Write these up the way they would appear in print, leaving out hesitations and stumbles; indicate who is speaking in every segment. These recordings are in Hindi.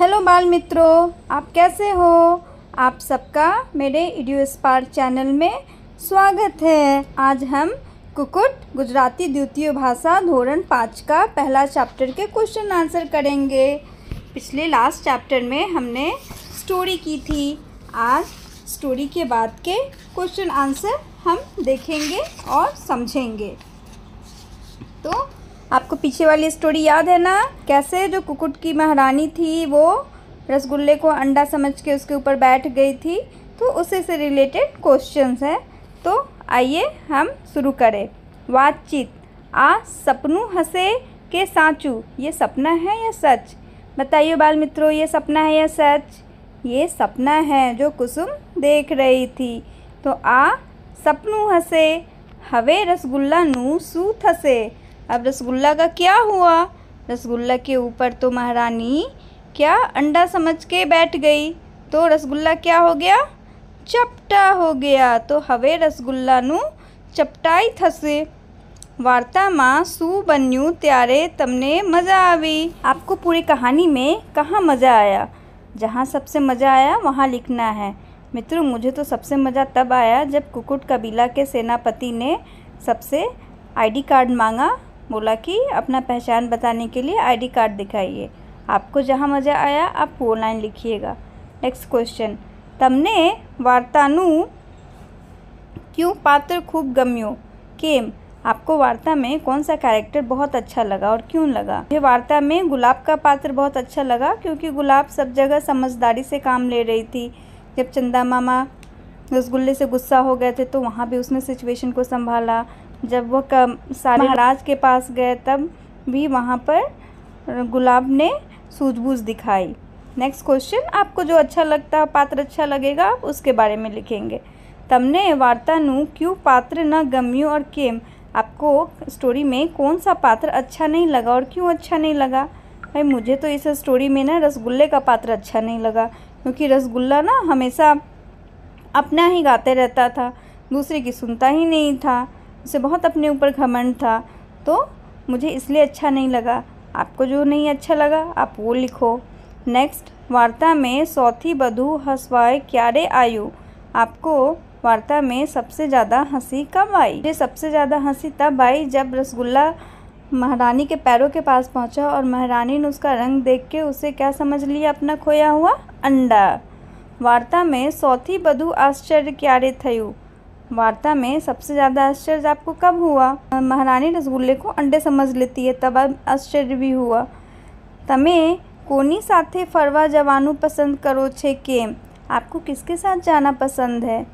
Speaker 1: हेलो बाल मित्रों, आप कैसे हो। आप सबका मेरे इडियोस्पार्क चैनल में स्वागत है। आज हम कुकुट गुजराती द्वितीय भाषा धोरण 5 का पहला चैप्टर के क्वेश्चन आंसर करेंगे। पिछले लास्ट चैप्टर में हमने स्टोरी की थी। आज स्टोरी के बाद के क्वेश्चन आंसर हम देखेंगे और समझेंगे। तो आपको पीछे वाली स्टोरी याद है ना, कैसे जो कुकुट की महारानी थी वो रसगुल्ले को अंडा समझ के उसके ऊपर बैठ गई थी। तो उसी से रिलेटेड क्वेश्चंस हैं। तो आइए हम शुरू करें। बातचीत। आ सपनू हंसे के साचू, ये सपना है या सच? बताइए बाल मित्रों, ये सपना है या सच? ये सपना है जो कुसुम देख रही थी। तो आ सपनू हंसे, हवे रसगुल्ला नू सू थसे। अब रसगुल्ला का क्या हुआ? रसगुल्ला के ऊपर तो महारानी क्या अंडा समझ के बैठ गई, तो रसगुल्ला क्या हो गया? चपटा हो गया। तो हवे रसगुल्ला नू चपटाई थसे। वार्ता माँ सू बन्यू त्यारे तमने मज़ा आवी। आपको पूरी कहानी में कहाँ मज़ा आया? जहाँ सबसे मज़ा आया वहाँ लिखना है। मित्रों, मुझे तो सबसे मज़ा तब आया जब कुकुट कबीला के सेनापति ने सबसे आईडी कार्ड मांगा। बोला कि अपना पहचान बताने के लिए आईडी कार्ड दिखाइए। आपको जहाँ मज़ा आया आप वो लाइन लिखिएगा। Next question. तमने वार्तानु क्यों पात्र खूब गम्यो केम। आपको वार्ता में कौन सा कैरेक्टर बहुत अच्छा लगा और क्यों लगा? मुझे वार्ता में गुलाब का पात्र बहुत अच्छा लगा, क्योंकि गुलाब सब जगह समझदारी से काम ले रही थी। जब चंदा मामा रसगुल्ले से गुस्सा हो गए थे तो वहाँ भी उसने सिचुएशन को संभाला। जब वो सारे महाराज के पास गए तब भी वहाँ पर गुलाब ने सूझबूझ दिखाई। Next question. आपको जो अच्छा लगता है, पात्र अच्छा लगेगा, आप उसके बारे में लिखेंगे। तमने वार्ता नू क्यों पात्र न गम्यू और केम। आपको स्टोरी में कौन सा पात्र अच्छा नहीं लगा और क्यों अच्छा नहीं लगा? भाई मुझे तो इस स्टोरी में ना रसगुल्ले का पात्र अच्छा नहीं लगा, क्योंकि रसगुल्ला ना हमेशा अपना ही गाते रहता था, दूसरे की सुनता ही नहीं था। उसे बहुत अपने ऊपर घमंड था, तो मुझे इसलिए अच्छा नहीं लगा। आपको जो नहीं अच्छा लगा आप वो लिखो। नेक्स्ट। वार्ता में सौथी बधू हंसवाए क्यारे आयु। आपको वार्ता में सबसे ज़्यादा हंसी कब आई? मुझे सबसे ज़्यादा हंसी तब आई जब रसगुल्ला महारानी के पैरों के पास पहुंचा और महारानी ने उसका रंग देख के उसे क्या समझ लिया? अपना खोया हुआ अंडा। वार्ता में सौथी बधू आश्चर्य क्यारे थयू। वार्ता में सबसे ज़्यादा आश्चर्य आपको कब हुआ? महारानी रसगुल्ले को अंडे समझ लेती है तब आश्चर्य भी हुआ। तमे कोनी साथे फरवा जवानू पसंद करो छे केम। आपको किसके साथ जाना पसंद है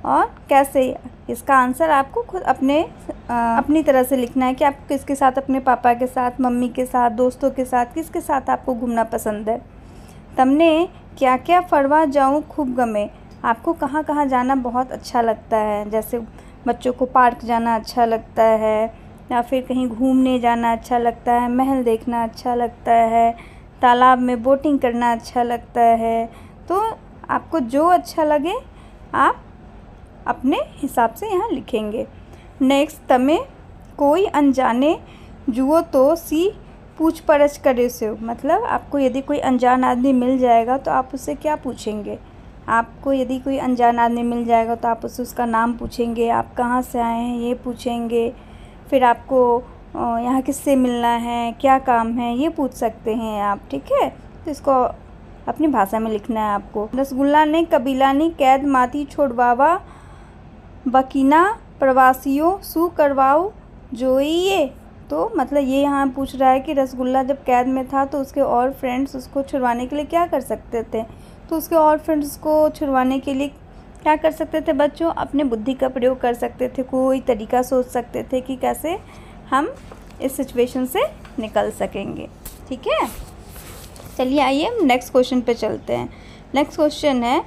Speaker 1: और कैसे? इसका आंसर आपको खुद अपनी तरह से लिखना है कि आपको किसके साथ, अपने पापा के साथ, मम्मी के साथ, दोस्तों के साथ, किसके साथ आपको घूमना पसंद है। तमने क्या क्या फरवा जाऊँ खूब गमे। आपको कहाँ कहाँ जाना बहुत अच्छा लगता है? जैसे बच्चों को पार्क जाना अच्छा लगता है, या फिर कहीं घूमने जाना अच्छा लगता है, महल देखना अच्छा लगता है, तालाब में बोटिंग करना अच्छा लगता है। तो आपको जो अच्छा लगे आप अपने हिसाब से यहाँ लिखेंगे। नेक्स्ट। तमे कोई अनजाने जुओ तो सी पूछ परछ करे से। मतलब आपको यदि कोई अनजान आदमी मिल जाएगा तो आप उससे क्या पूछेंगे? आपको यदि कोई अनजान आदमी मिल जाएगा तो आप उससे उसका नाम पूछेंगे, आप कहाँ से आए हैं ये पूछेंगे, फिर आपको यहाँ किससे मिलना है, क्या काम है, ये पूछ सकते हैं आप। ठीक है, तो इसको अपनी भाषा में लिखना है आपको। रसगुल्ला ने कबीलानी कैद माती छोड़वावा बकीना प्रवासियों सू करवाओ जोइए। तो मतलब ये यहाँ पूछ रहा है कि रसगुल्ला जब कैद में था तो उसके और फ्रेंड्स उसको छुड़वाने के लिए क्या कर सकते थे। तो उसके और फ्रेंड्स को छुड़वाने के लिए क्या कर सकते थे बच्चों? अपने बुद्धि का प्रयोग कर सकते थे, कोई तरीका सोच सकते थे कि कैसे हम इस सिचुएशन से निकल सकेंगे। ठीक है, चलिए आइए हम नेक्स्ट क्वेश्चन पे चलते हैं। नेक्स्ट क्वेश्चन है।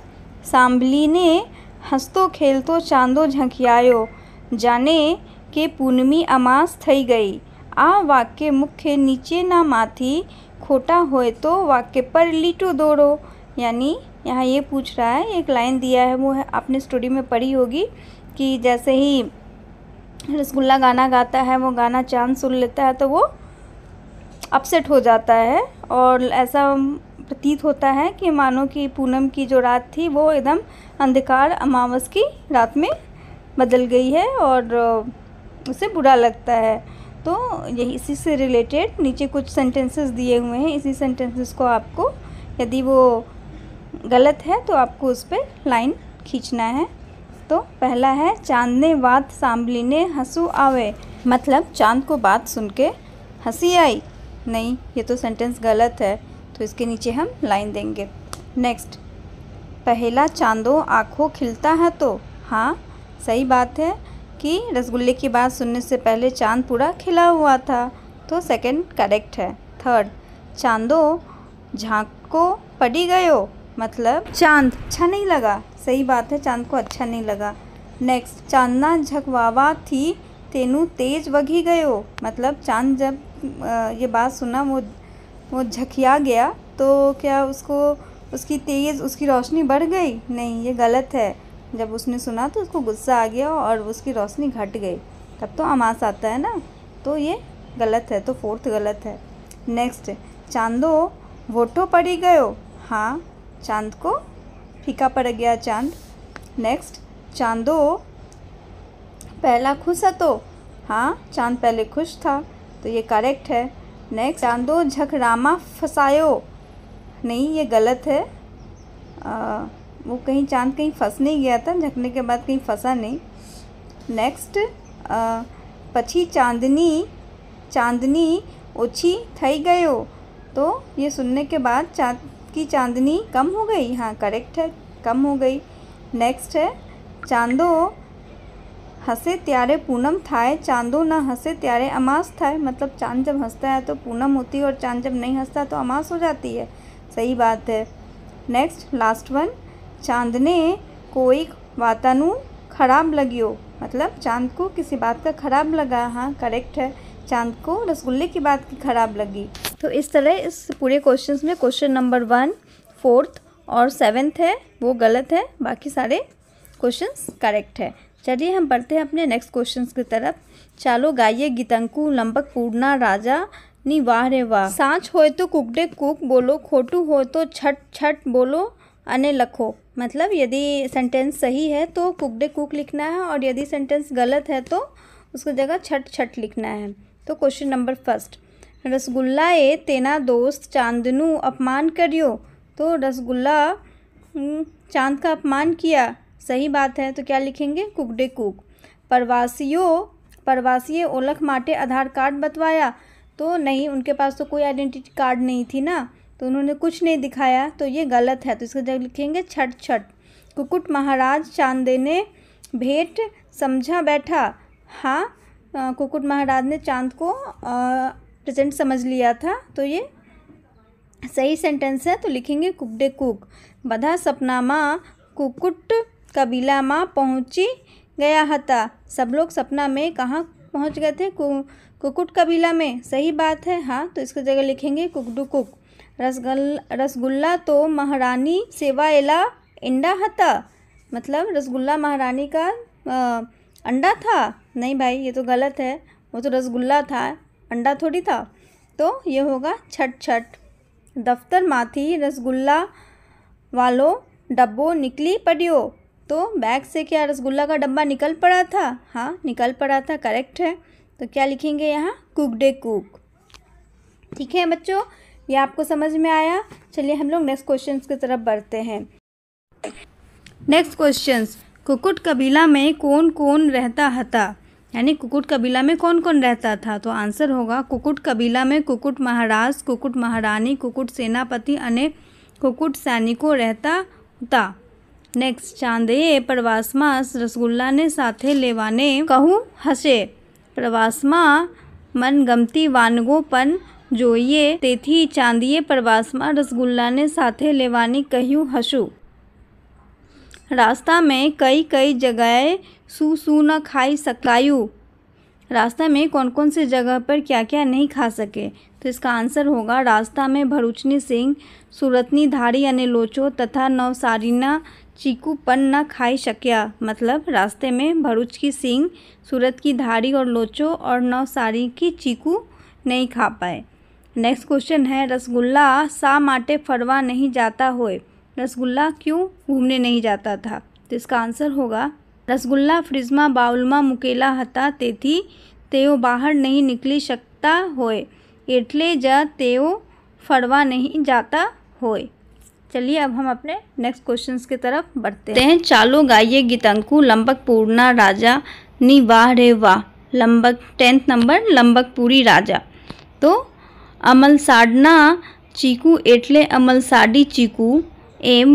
Speaker 1: सांभली ने हंसतो खेलतो चांदो झंकियायो जाने के पूनमी अमास थई गई। आ वाक्य मुख्य नीचे ना माथी खोटा होए तो वाक्य पर लीटो दौड़ो। यानी यहाँ ये पूछ रहा है, एक लाइन दिया है, वो है आपने स्टोरी में पढ़ी होगी कि जैसे ही रसगुल्ला गाना गाता है, वो गाना चांद सुन लेता है तो वो अपसेट हो जाता है और ऐसा प्रतीत होता है कि मानो कि पूनम की जो रात थी वो एकदम अंधकार अमावस की रात में बदल गई है और उसे बुरा लगता है। तो यही इसी से रिलेटेड नीचे कुछ सेंटेंसेस दिए हुए हैं। इसी सेंटेंसेस को आपको, यदि वो गलत है तो आपको उस पर लाइन खींचना है। तो पहला है, चांद ने बात सांभलीने हंसू आवे, मतलब चांद को बात सुन के हंसी आई। नहीं, ये तो सेंटेंस गलत है, तो इसके नीचे हम लाइन देंगे। नेक्स्ट, पहला चांदो आँखों खिलता है तो, हाँ सही बात है कि रसगुल्ले की बात सुनने से पहले चांद पूरा खिला हुआ था, तो सेकंड करेक्ट है। थर्ड, चांदो झांको पड़ी गयो, मतलब चांद अच्छा नहीं लगा। सही बात है, चांद को अच्छा नहीं लगा। नेक्स्ट, चांदना झकवावा थी तेनू तेज वगी गयो, मतलब चांद जब ये बात सुना वो झकिया गया, तो क्या उसकी रोशनी बढ़ गई? नहीं, ये गलत है। जब उसने सुना तो उसको गुस्सा आ गया और उसकी रोशनी घट गई, तब तो आमास आता है ना, तो ये गलत है, तो फोर्थ गलत है। नेक्स्ट, चांदो वोटो पड़ी गयो, हाँ चांद को फीका पड़ गया चांद। नेक्स्ट, चांदो पहला खुश है तो, हाँ चांद पहले खुश था, तो ये करेक्ट है। नेक्स्ट, चांदो झकरामा फसायो, नहीं ये गलत है। वो चांद कहीं फंस नहीं गया था, झकने के बाद कहीं फंसा नहीं। नेक्स्ट, पछी चांदनी ओछी थई गयो, तो ये सुनने के बाद चांद की चांदनी कम हो गई, हाँ करेक्ट है, कम हो गई। नेक्स्ट है, चांदो हंसे त्यारे पूनम थाए, चांदो ना हंसे त्यारे अमास थाए, मतलब चांद जब हंसता है तो पूनम होती है और चांद जब नहीं हंसता तो अमास हो जाती है। सही बात है। नेक्स्ट, लास्ट वन, चांदने कोई वातानु खराब लगियो, मतलब चांद को किसी बात का खराब लगा, हाँ करेक्ट है, चांद को रसगुल्ले की बात की खराब लगी। तो इस तरह इस पूरे क्वेश्चंस में क्वेश्चन नंबर 1, 4th और 7th है वो गलत है, बाकी सारे क्वेश्चंस करेक्ट है। चलिए हम बढ़ते हैं अपने नेक्स्ट क्वेश्चंस की तरफ। चालो गाइए गीतंकु लंबक पूर्णा राजा नी वाह रे वाह, सांच होए तो कुकड़े कुक बोलो, खोटू हो तो छट छट बोलो अने लखो, मतलब यदि सेंटेंस सही है तो कुकड़े कुक लिखना है और यदि सेंटेंस गलत है तो उसकी जगह छट छट लिखना है। तो क्वेश्चन नंबर 1, रसगुल्ला ए तेना दोस्त चांदनू अपमान करियो, तो रसगुल्ला चांद का अपमान किया, सही बात है, तो क्या लिखेंगे? कुकड़े कुक। परवासिये ओलख माटे आधार कार्ड बतवाया, तो नहीं, उनके पास तो कोई आइडेंटिटी कार्ड नहीं थी ना, तो उन्होंने कुछ नहीं दिखाया, तो ये गलत है, तो इसका जगह लिखेंगे छट छट। कुकुट महाराज चांदे ने भेंट समझा बैठा, हाँ कुकुट महाराज ने चांद को प्रेजेंट समझ लिया था, तो ये सही सेंटेंस है, तो लिखेंगे कुकड़े कुक। बधा सपना माँ कुकुट कबीला माँ पहुँची गया हता, सब लोग सपना में कहाँ पहुँच गए थे? कुकुट कबीला में, सही बात है, हाँ, तो इसकी जगह लिखेंगे कुकड़ू कुक। रसगुल्ला तो महारानी सेवा एला इंडा हता, मतलब रसगुल्ला महारानी का अंडा था, नहीं भाई ये तो गलत है, वो तो रसगुल्ला था, अंडा थोड़ी था, तो ये होगा छट छट। दफ्तर माथी रसगुल्ला वालो डब्बो निकली पड़ियो, तो बैग से क्या रसगुल्ला का डब्बा निकल पड़ा था? हाँ निकल पड़ा था, करेक्ट है, तो क्या लिखेंगे यहाँ? कुकड़े कुक। ठीक है बच्चों, ये आपको समझ में आया। चलिए हम लोग नेक्स्ट क्वेश्चन की तरफ बढ़ते हैं। नेक्स्ट क्वेश्चंस, कुकुट कबीला में कौन कौन रहता हता, यानी कुकुट कबीला में कौन कौन रहता था? तो आंसर होगा कुकुट कबीला में कुकुट महाराज, कुकुट महारानी, कुकुट सेनापति अने कुकुट सैनिकों रहता था। नेक्स्ट, चांदे प्रवासमा रसगुल्ला ने साथे लेवाने कहूँ हसे, प्रवासमा मनगमती वानगो पण જોઈએ તેથી ચાંદીએ પ્રવાસમાં રસગુલ્લાને સાથે લેવાની કહ્યું હશું। रास्ता में कई कई जगह सू न खाई सकायू, रास्ता में कौन कौन से जगह पर क्या क्या नहीं खा सके? तो इसका आंसर होगा रास्ता में भरूचनी सिंह, सूरतनी धारी अने लोचो तथा नवसारीना चीकू पन न खाई शक्या, मतलब रास्ते में भरूच की सिंह, सूरत की धारी और लोचो और नवसारी की चीकू नहीं खा पाए। नेक्स्ट क्वेश्चन है रसगुल्ला शा माटे फरवा नहीं जाता होए। रसगुल्ला क्यों घूमने नहीं जाता था? तो इसका आंसर होगा रसगुल्ला फ्रिजमा बाउलमा मुकेला हता तेथी तेओ बाहर नहीं निकली सकता होए एटले ज तेओ फरवा नहीं जाता होए। चलिए अब हम अपने नेक्स्ट क्वेश्चंस की तरफ बढ़ते हैं। चालो गाइए गीतंकु लंबक पूर्णा राजा नी वाह रे वाह। लंबक 10th नंबर लंबकपुरी राजा। तो अमलसाडना चीकू एटले अमलसाडी चीकू एम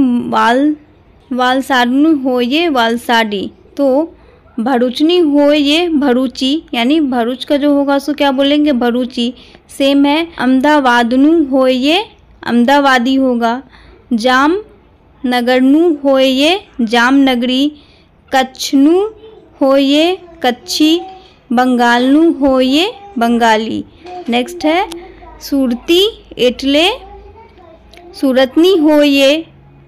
Speaker 1: वालसाडनु होये वालसाडी। तो भरूचनी होये भरूची, यानी भरूच का जो होगा उसको क्या बोलेंगे भरूची। सेम है अहमदाबादनु होये अहमदाबादी होगा। जाम नगरनु होये जामनगरी। कच्छनु होये कच्छी। बंगालनु होये बंगाली। नेक्स्ट है सूरती एटले सूरतनी होये।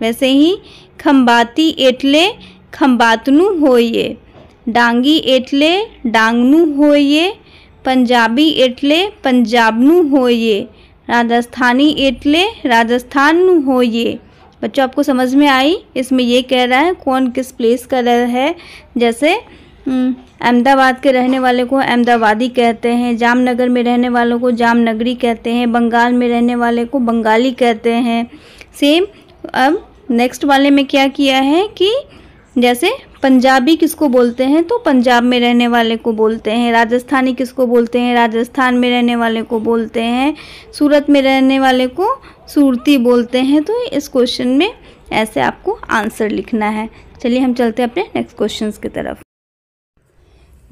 Speaker 1: वैसे ही खंबाती एटले खंबातनु होये। डांगी एटले डांगनु होये। पंजाबी एटले पंजाबनु होये। राजस्थानी एटले राजस्थान होये। बच्चों आपको समझ में आई? इसमें ये कह रहा है कौन किस प्लेस का है। जैसे अहमदाबाद के रहने वाले को अहमदाबादी कहते हैं, जामनगर में रहने वालों को जामनगरी कहते हैं, बंगाल में रहने वाले को बंगाली कहते हैं। सेम अब नेक्स्ट वाले में क्या किया है कि जैसे पंजाबी किसको बोलते हैं तो पंजाब में रहने वाले को बोलते हैं। राजस्थानी किसको बोलते हैं? राजस्थान में रहने वाले को बोलते हैं। सूरत में रहने वाले को सूरती बोलते हैं। तो इस क्वेश्चन में ऐसे आपको आंसर लिखना है। चलिए हम चलते हैं अपने नेक्स्ट क्वेश्चंस की तरफ।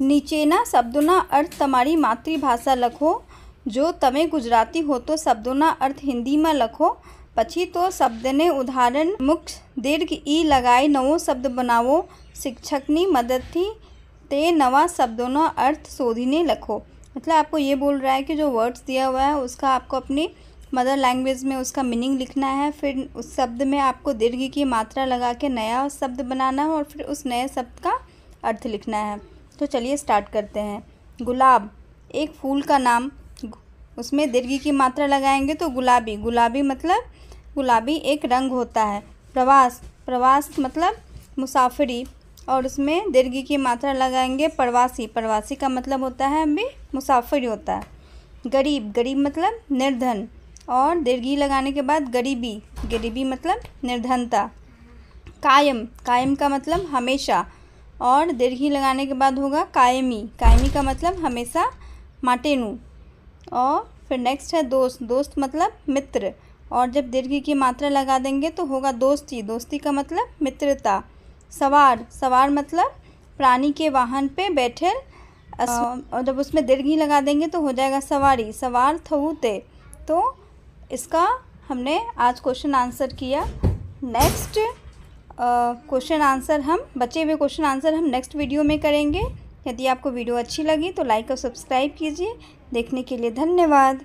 Speaker 1: નીચેના શબ્દોના અર્થ તમારી માતૃભાષા લખો। જો તમે ગુજરાતી હો તો શબ્દોના અર્થ હિન્દીમાં લખો। પછી તો શબ્દને ઉદાહરણ મુખ્ય દીર્ઘ ઈ લગાઈ નવો શબ્દ બનાવો। શિક્ષકની મદદથી તે નવા શબ્દોનો अर्थ શોધીને લખો। मतलब आपको ये बोल रहा है कि जो वर्ड्स दिया हुआ है उसका आपको अपनी मदर लैंग्वेज में उसका मीनिंग लिखना है। फिर उस शब्द में आपको दीर्घ की मात्रा लगा के नया शब्द बनाना है और फिर उस नए शब्द का अर्थ लिखना है। तो चलिए स्टार्ट करते हैं। गुलाब एक फूल का नाम, उसमें दीर्घ की मात्रा लगाएंगे तो गुलाबी। गुलाबी मतलब गुलाबी एक रंग होता है। प्रवास प्रवास मतलब मुसाफिरी और उसमें दीर्घ की मात्रा लगाएंगे प्रवासी। प्रवासी का मतलब होता है अभी मुसाफिर होता है। गरीब गरीब मतलब निर्धन और दीर्घ लगाने के बाद गरीबी। गरीबी मतलब निर्धनता। कायम कायम का मतलब हमेशा और दीर्घ लगाने के बाद होगा कायमी। कायमी का मतलब हमेशा माटेनु। और फिर नेक्स्ट है दोस्त। दोस्त मतलब मित्र और जब दीर्घ की मात्रा लगा देंगे तो होगा दोस्ती। दोस्ती का मतलब मित्रता। सवार सवार मतलब प्राणी के वाहन पे बैठे और जब उसमें दीर्घ लगा देंगे तो हो जाएगा सवारी। सवार थऊते। तो इसका हमने आज क्वेश्चन आंसर किया। नेक्स्ट क्वेश्चन आंसर हम बचे हुए क्वेश्चन आंसर हम नेक्स्ट वीडियो में करेंगे। यदि आपको वीडियो अच्छी लगी तो लाइक और सब्सक्राइब कीजिए। देखने के लिए धन्यवाद।